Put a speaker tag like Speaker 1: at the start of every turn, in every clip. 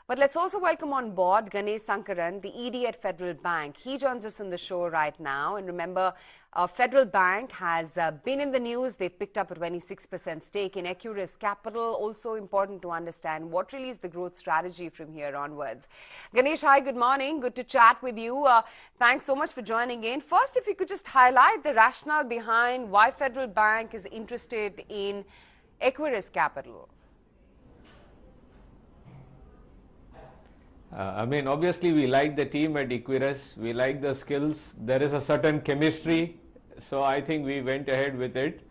Speaker 1: But let's also welcome on board Ganesh Sankaran, the ED at Federal Bank. He joins us on the show right now. And remember, Federal Bank has been in the news. They've picked up a 26% stake in Equirus Capital. Also important to understand what really is the growth strategy from here onwards. Ganesh, hi, good morning. Good to chat with you. Thanks so much for joining in. First, if you could just highlight the rationale behind why Federal Bank is interested in Equirus Capital.
Speaker 2: Obviously we like the team at Equirus, we like the skills, there is a certain chemistry, so I think we went ahead with it.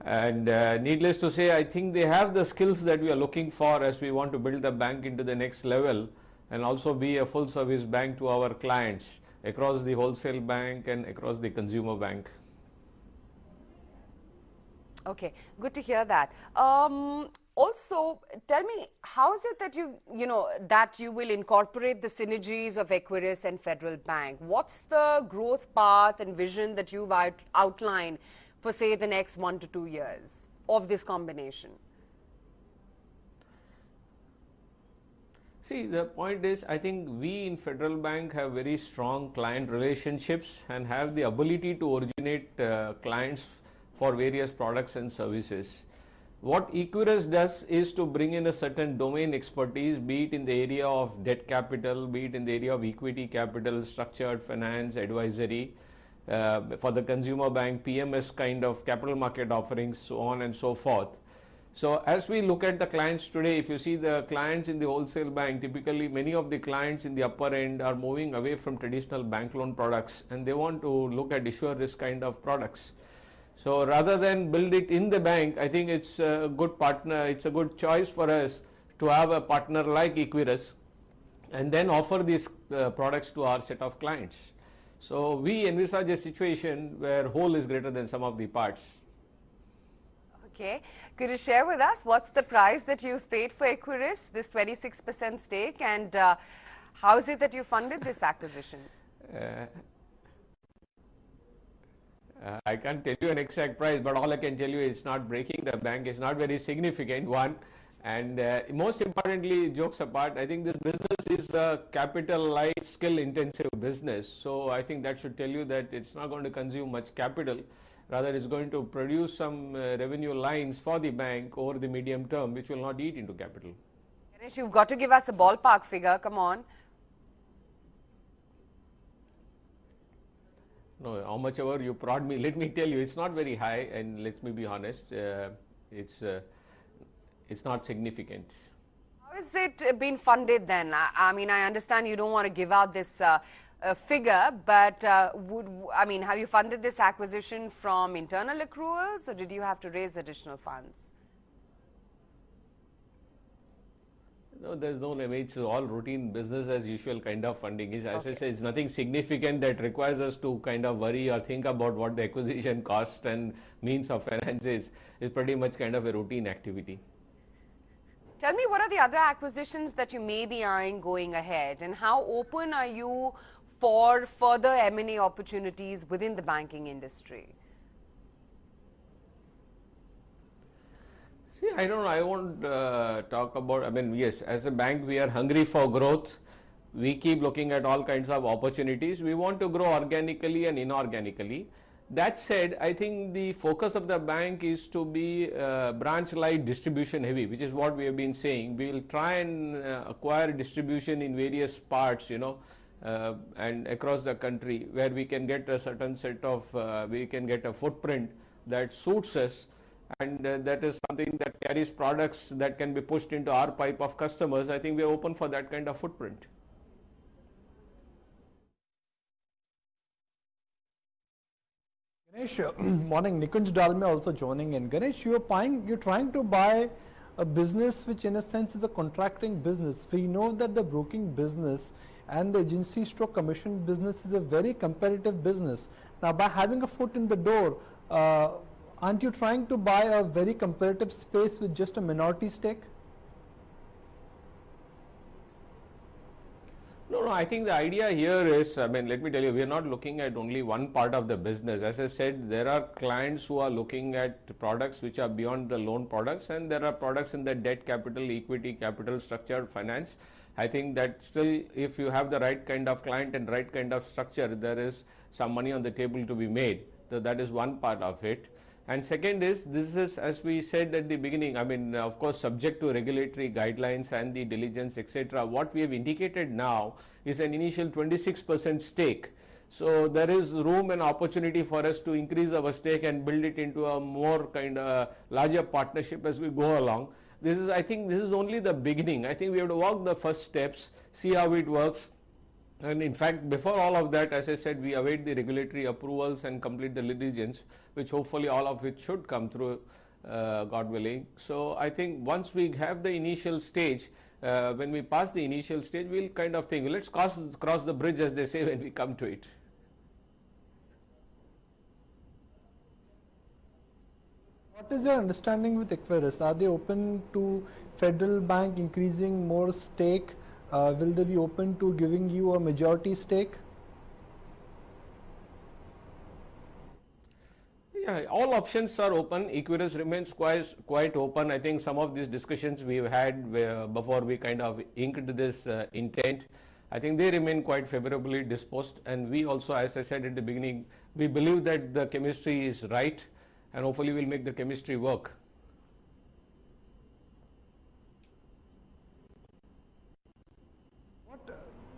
Speaker 2: And needless to say, I think they have the skills that we are looking for as we want to build the bank into the next level and also be a full service bank to our clients across the wholesale bank and across the consumer bank.
Speaker 1: Okay, good to hear that. Also, tell me, how is it that you will incorporate the synergies of Equirus and Federal Bank? What's the growth path and vision that you've outlined for, say, the next 1 to 2 years of this combination?
Speaker 2: See, the point is, I think we in Federal Bank have very strong client relationships and have the ability to originate clients for various products and services. What Equirus does is to bring in a certain domain expertise, be it in the area of debt capital, be it in the area of equity capital, structured finance, advisory, for the consumer bank, PMS kind of capital market offerings, so on and so forth. So as we look at the clients today, if you see the clients in the wholesale bank, typically many of the clients in the upper end are moving away from traditional bank loan products and they want to look at issuer risk kind of products. So rather than build it in the bank, I think it's a good partner, it's a good choice for us to have a partner like Equirus and then offer these products to our set of clients. So we envisage a situation where whole is greater than sum of the parts.
Speaker 1: Okay, could you share with us what's the price that you've paid for Equirus, this 26% stake, and how is it that you funded this acquisition?
Speaker 2: I can't tell you an exact price, but all I can tell you is it's not breaking the bank. It's not very significant, one. And most importantly, jokes apart, I think this business is a capital light, skill intensive business. So I think that should tell you that it's not going to consume much capital. Rather, it's going to produce some revenue lines for the bank over the medium term, which will not eat into capital.
Speaker 1: Ganesh, you've got to give us a ballpark figure. Come on.
Speaker 2: No, how much ever you prod me, let me tell you, it's not very high, and let me be honest, it's not significant.
Speaker 1: How is it being funded then? I mean, I understand you don't want to give out this figure, but have you funded this acquisition from internal accruals, or did you have to raise additional funds?
Speaker 2: No, there's no limit. It's all routine business as usual kind of funding. As I say, it's nothing significant that requires us to kind of worry or think about what the acquisition cost and means of finance is. It's pretty much kind of a routine activity.
Speaker 1: Tell me, what are the other acquisitions that you may be eyeing going ahead, and how open are you for further M&A opportunities within the banking industry?
Speaker 2: See, I don't know, I won't talk about, yes, as a bank we are hungry for growth. We keep looking at all kinds of opportunities. We want to grow organically and inorganically. That said, I think the focus of the bank is to be branch light, distribution heavy, which is what we have been saying. We will try and acquire distribution in various parts, and across the country where we can get a certain set of, we can get a footprint that suits us. And that is something that carries products that can be pushed into our pipe of customers. I think we are open for that kind of footprint.
Speaker 3: Ganesh, morning. Nikunj Dalmia also joining in. Ganesh, you're trying to buy a business which in a sense is a contracting business. We know that the broking business and the agency stroke commission business is a very competitive business. Now, by having a foot in the door, aren't you trying to buy a very competitive space with just a minority stake?
Speaker 2: No, I think the idea here is, let me tell you, we are not looking at only one part of the business. As I said, there are clients who are looking at products which are beyond the loan products, and there are products in the debt capital, equity capital, structured finance. I think that still, if you have the right kind of client and right kind of structure, there is some money on the table to be made. So that is one part of it. And second is, this is, as we said at the beginning, I mean, of course, subject to regulatory guidelines and the diligence, etc. What we have indicated now is an initial 26% stake. So there is room and opportunity for us to increase our stake and build it into a more kind of larger partnership as we go along. This is, I think, this is only the beginning. I think we have to walk the first steps, see how it works. And in fact, before all of that, as I said, we await the regulatory approvals and complete the diligence, which hopefully all of it should come through, God willing. So I think once we have the initial stage, when we pass the initial stage, we'll kind of think, let's cross the bridge, as they say, when we come to it.
Speaker 3: What is your understanding with Equirus? Are they open to Federal Bank increasing more stake? Will they be open to giving you a majority stake?
Speaker 2: Yeah, all options are open. Equirus remains quite open. I think some of these discussions we've had before we kind of inked this intent, I think they remain quite favorably disposed. And we also, as I said at the beginning, we believe that the chemistry is right, and hopefully we'll make the chemistry work.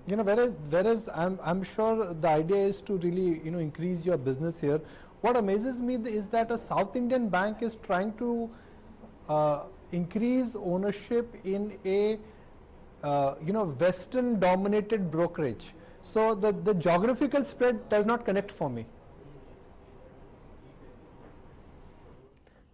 Speaker 3: Whereas I'm sure the idea is to really increase your business here. What amazes me is that a South Indian bank is trying to increase ownership in a Western dominated brokerage. So the geographical spread does not connect for me.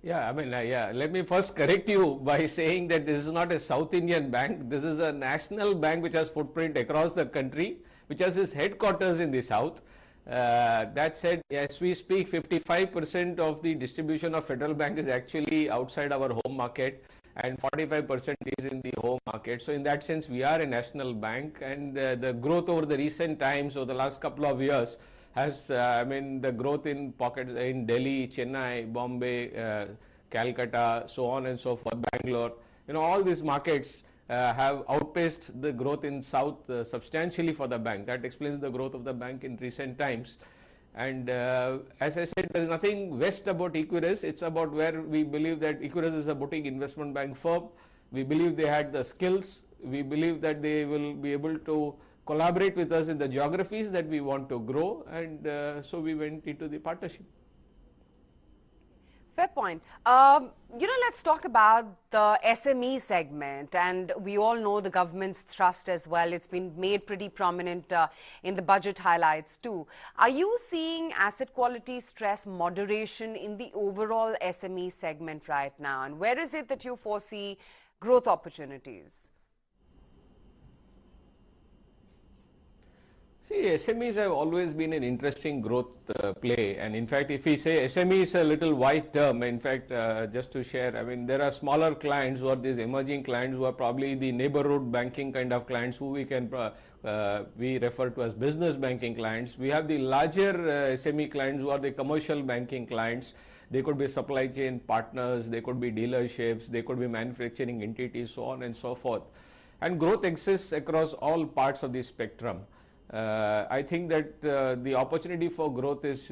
Speaker 2: Yeah, I mean, let me first correct you by saying that this is not a South Indian bank. This is a national bank which has footprint across the country, which has its headquarters in the south. That said, as we speak, 55% of the distribution of Federal Bank is actually outside our home market, and 45% is in the home market. So in that sense, we are a national bank, and the growth over the recent times, over the last couple of years, has, I mean, the growth in pockets in Delhi, Chennai, Bombay, Calcutta, so on and so forth, Bangalore, all these markets have outpaced the growth in South substantially for the bank. That explains the growth of the bank in recent times. And as I said, there is nothing west about Equirus. It's about where we believe that Equirus is a boutique investment bank firm. We believe they had the skills. We believe that they will be able to collaborate with us in the geographies that we want to grow, and so we went into the partnership.
Speaker 1: Fair point. Let's talk about the SME segment, and we all know the government's thrust as well. It's been made pretty prominent in the budget highlights too. Are you seeing asset quality stress moderation in the overall SME segment right now, and where is it that you foresee growth opportunities?
Speaker 2: See, SMEs have always been an interesting growth play, and in fact, if we say SME is a little wide term, in fact, just to share, I mean, there are smaller clients who are these emerging clients who are probably the neighborhood banking kind of clients who we refer to as business banking clients. We have the larger SME clients who are the commercial banking clients. They could be supply chain partners, they could be dealerships, they could be manufacturing entities, so on and so forth. And growth exists across all parts of the spectrum. I think that the opportunity for growth is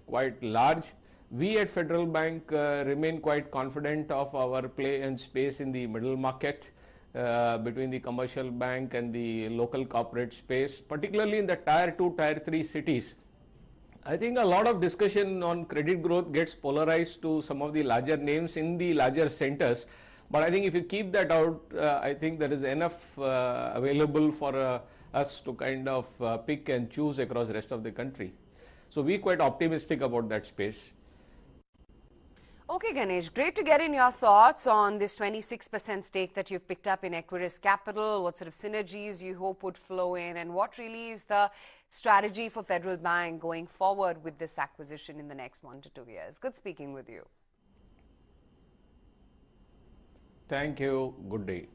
Speaker 2: quite large. We at Federal Bank remain quite confident of our play and space in the middle market between the commercial bank and the local corporate space, particularly in the Tier 2, Tier 3 cities. I think a lot of discussion on credit growth gets polarized to some of the larger names in the larger centers. But I think if you keep that out, I think there is enough available for us to kind of pick and choose across the rest of the country. So we're quite optimistic about that space.
Speaker 1: Okay, Ganesh, great to get in your thoughts on this 26% stake that you've picked up in Equirus Capital. What sort of synergies you hope would flow in, and what really is the strategy for Federal Bank going forward with this acquisition in the next 1 to 2 years. Good speaking with you.
Speaker 2: Thank you. Good day.